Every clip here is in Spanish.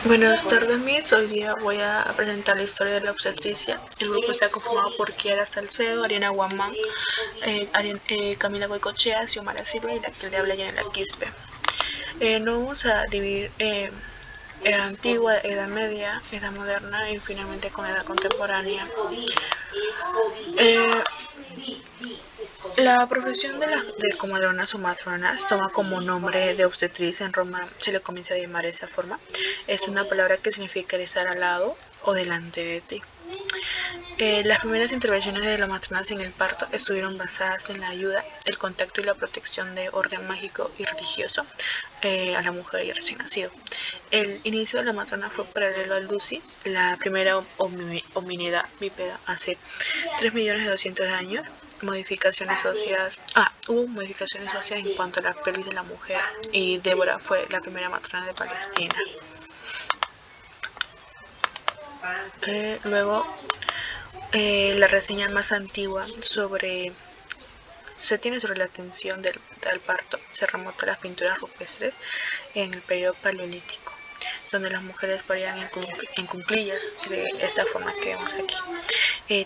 Buenas tardes, Miss. Hoy día voy a presentar la historia de la obstetricia. El grupo está conformado por Kiara Salcedo, Ariana Guamán, Camila Goicochea, Xiomara Silva y la que le habla Yanela Quispe. Nos vamos a dividir edad antigua, edad media, edad moderna y finalmente con edad contemporánea. La profesión de comadronas o matronas toma como nombre de obstetriz. En Roma se le comienza a llamar de esa forma. Es una palabra que significa estar al lado o delante de ti. Las primeras intervenciones de las matronas en el parto estuvieron basadas en la ayuda, el contacto y la protección de orden mágico y religioso a la mujer y recién nacido. El inicio de la matrona fue paralelo a Lucy, la primera hominida bípeda hace 3.200.000 años. Hubo modificaciones óseas en cuanto a la pelvis de la mujer, y Débora fue la primera matrona de Palestina. Luego, la reseña más antigua se tiene sobre la atención del parto se remonta a las pinturas rupestres en el periodo paleolítico, donde las mujeres parían en cuclillas, de esta forma que vemos aquí.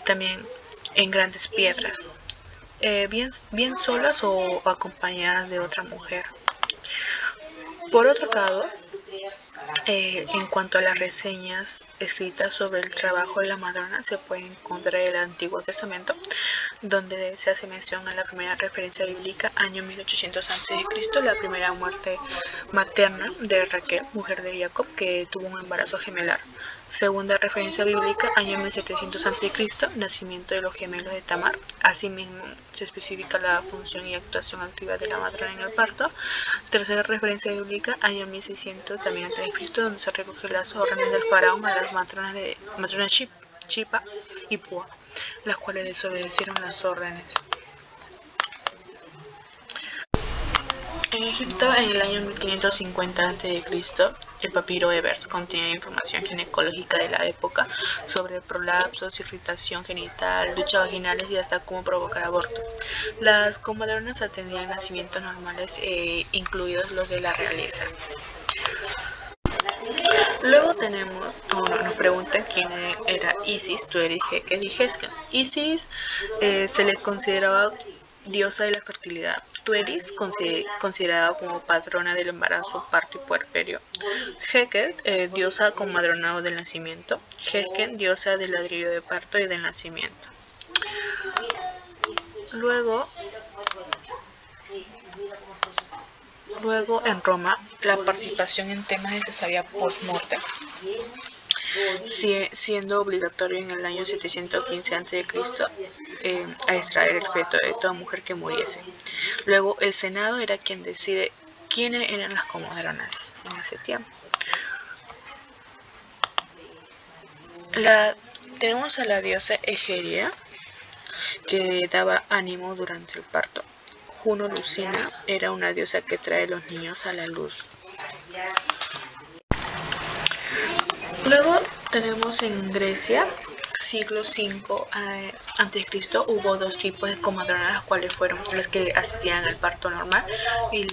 También en grandes piedras, bien solas o acompañadas de otra mujer. Por otro lado, en cuanto a las reseñas escritas sobre el trabajo de la matrona, se puede encontrar el Antiguo Testamento, donde se hace mención a la primera referencia bíblica, año 1800 a.C., la primera muerte materna de Raquel, mujer de Jacob, que tuvo un embarazo gemelar. Segunda referencia bíblica, año 1700 a.C., nacimiento de los gemelos de Tamar. Asimismo, se especifica la función y actuación activa de la matrona en el parto. Tercera referencia bíblica, año 1600 también a.C., donde se recogen las órdenes del faraón a las matronas Chipa y Pua, las cuales desobedecieron las órdenes. En Egipto, en el año 1550 a.C., el papiro Ebers contiene información ginecológica de la época sobre prolapsos, irritación genital, duchas vaginales y hasta cómo provocar aborto. Las comadronas atendían nacimientos normales, incluidos los de la realeza. Luego nos preguntan quién era Isis, Tueris, Hekel y Heskel. Isis se le consideraba diosa de la fertilidad. Tueris, considerada como patrona del embarazo, parto y puerperio. Hekel, diosa comadrona del nacimiento. Heskel, diosa del ladrillo de parto y del nacimiento. Luego, en Roma, la participación en temas de cesárea post-mortem, siendo obligatorio en el año 715 a.C. A extraer el feto de toda mujer que muriese. Luego, el Senado era quien decide quiénes eran las comadronas en ese tiempo. Tenemos a la diosa Egeria, que daba ánimo durante el parto. Juno Lucina era una diosa que trae los niños a la luz. Luego tenemos en Grecia, siglo V a.C., hubo dos tipos de comadronas, las cuales fueron las que asistían al parto normal y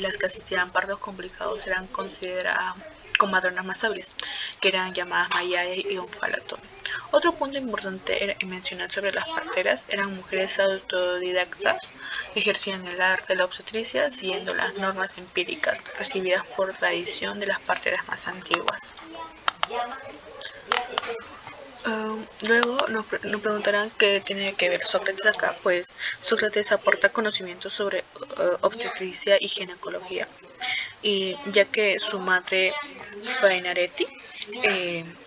las que asistían a partos complicados eran consideradas comadronas más hábiles, que eran llamadas Mayaya y Onfalato. Otro punto importante era mencionar sobre las parteras: eran mujeres autodidactas, ejercían el arte de la obstetricia siguiendo las normas empíricas recibidas por tradición de las parteras más antiguas. Luego nos preguntarán qué tiene que ver Sócrates acá. Pues Sócrates aporta conocimientos sobre obstetricia y ginecología, y ya que su madre Fainareti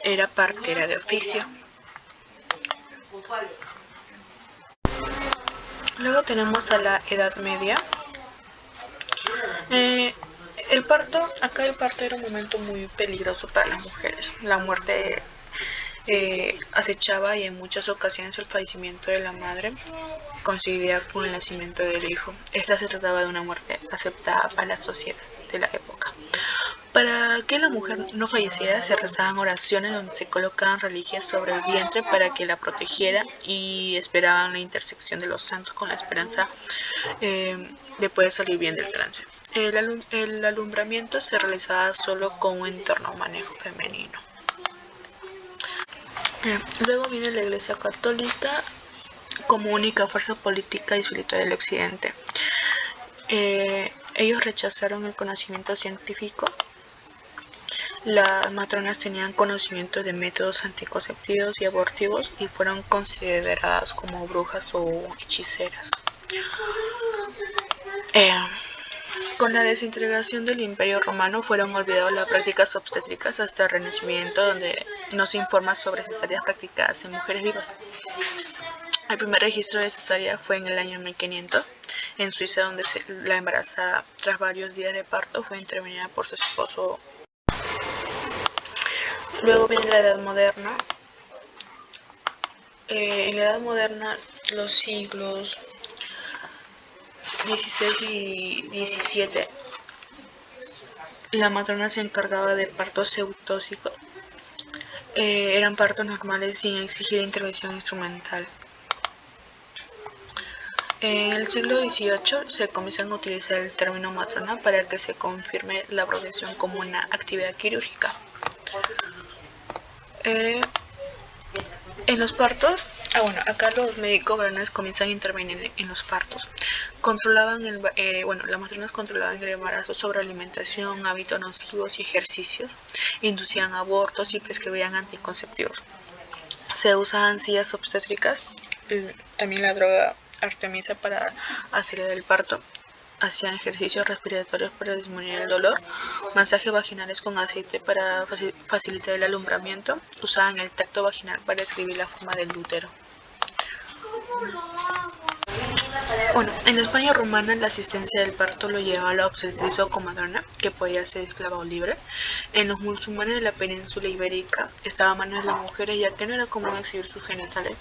era partera de oficio. Luego tenemos a la Edad Media. El parto era un momento muy peligroso para las mujeres. La muerte acechaba, y en muchas ocasiones el fallecimiento de la madre coincidía con el nacimiento del hijo. Esta se trataba de una muerte aceptada para la sociedad de la época. Para que la mujer no falleciera, se rezaban oraciones donde se colocaban reliquias sobre el vientre para que la protegiera, y esperaban la intersección de los santos con la esperanza de poder salir bien del trance. El alumbramiento se realizaba solo con un entorno manejo femenino. Luego viene la Iglesia Católica como única fuerza política y espiritual del Occidente. Ellos rechazaron el conocimiento científico. Las matronas tenían conocimiento de métodos anticonceptivos y abortivos y fueron consideradas como brujas o hechiceras. Con la desintegración del Imperio Romano fueron olvidadas las prácticas obstétricas hasta el Renacimiento, donde no se informa sobre cesáreas practicadas en mujeres vivas. El primer registro de cesárea fue en el año 1500 en Suiza, donde la embarazada, tras varios días de parto, fue intervenida por su esposo. Luego viene la Edad Moderna. En la Edad Moderna, los siglos XVI y XVII, la matrona se encargaba de partos seutóxicos. Eran partos normales sin exigir intervención instrumental. En el siglo XVIII se comienzan a utilizar el término matrona para que se confirme la profesión como una actividad quirúrgica. En los partos, acá los médicos varones comienzan a intervenir en los partos. Las matronas controlaban el embarazo sobre alimentación, hábitos nocivos y ejercicios, inducían abortos y prescribían anticonceptivos. Se usaban sillas obstétricas, también la droga Artemisa para acelerar el parto. Hacían ejercicios respiratorios para disminuir el dolor, masajes vaginales con aceite para facilitar el alumbramiento, usaban el tacto vaginal para describir la forma del útero. En la España romana la asistencia del parto lo llevaba la obstetriz o comadrona, que podía ser esclava o libre. En los musulmanes de la península ibérica estaba a manos de las mujeres, ya que no era común exhibir sus genitales.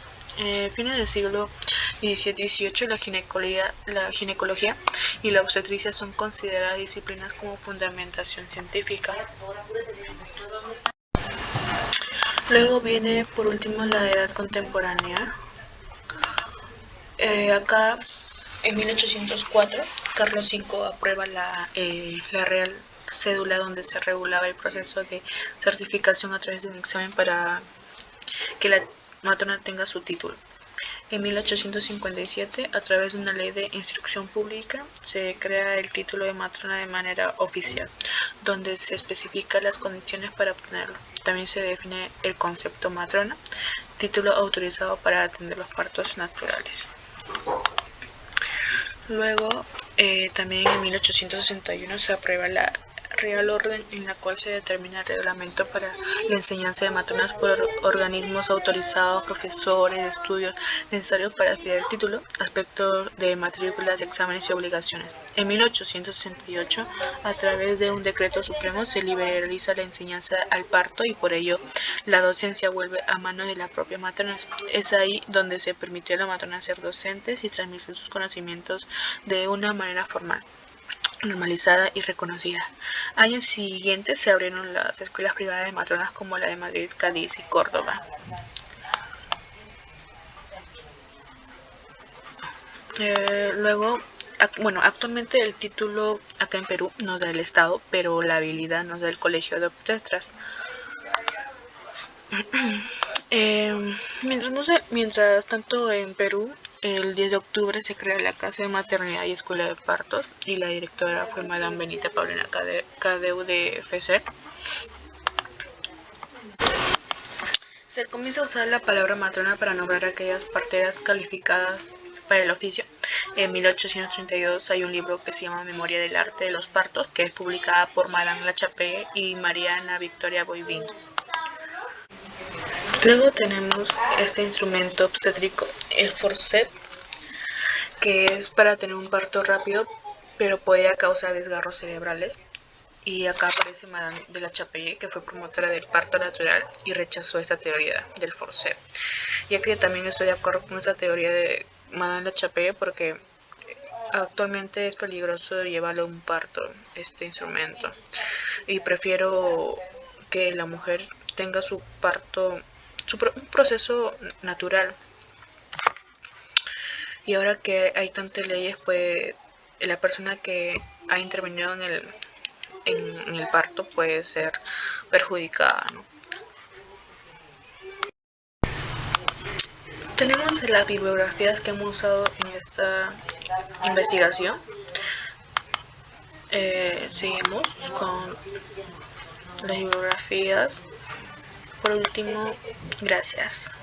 Fines del siglo XVII y XVIII, la ginecología y la obstetricia son consideradas disciplinas con fundamentación científica. Luego viene por último la edad contemporánea. Acá en 1804 Carlos V aprueba la Real Cédula, donde se regulaba el proceso de certificación a través de un examen para que la matrona tenga su título. En 1857, a través de una ley de instrucción pública, se crea el título de matrona de manera oficial, donde se especifican las condiciones para obtenerlo. También se define el concepto matrona, título autorizado para atender los partos naturales. Luego, también en 1861 se aprueba la Real Orden, en la cual se determina el reglamento para la enseñanza de matronas por organismos autorizados, profesores de estudios necesarios para adquirir el título, aspectos de matrículas, exámenes y obligaciones. En 1868, a través de un decreto supremo, se liberaliza la enseñanza al parto y por ello la docencia vuelve a manos de las propias matronas. Es ahí donde se permitió a la matrona ser docentes y transmitir sus conocimientos de una manera formal, normalizada y reconocida. Años siguientes se abrieron las escuelas privadas de matronas como la de Madrid, Cádiz y Córdoba. Actualmente el título acá en Perú nos da el Estado, pero la habilidad nos da el Colegio de Obstetras. Mientras tanto en Perú, el 10 de octubre se crea la Casa de Maternidad y Escuela de Partos y la directora fue Madame Benita Paulina Cadeu de FC. Se comienza a usar la palabra matrona para nombrar a aquellas parteras calificadas para el oficio. En 1832 hay un libro que se llama Memoria del Arte de los Partos, que es publicada por Madame Lachapelle y Mariana Victoria Boivin. Luego tenemos este instrumento obstétrico, el forceps, que es para tener un parto rápido, pero puede causar desgarros cerebrales. Y acá aparece Madame de Lachapelle, que fue promotora del parto natural y rechazó esta teoría del forceps. Ya que también estoy de acuerdo con esa teoría de Madame de Lachapelle, porque actualmente es peligroso llevarle un parto este instrumento. Y prefiero que la mujer tenga su parto, un proceso natural. Y ahora que hay tantas leyes, pues la persona que ha intervenido en el parto puede ser perjudicada, ¿no? Tenemos las bibliografías que hemos usado en esta investigación. Seguimos con las bibliografías. Por último, gracias.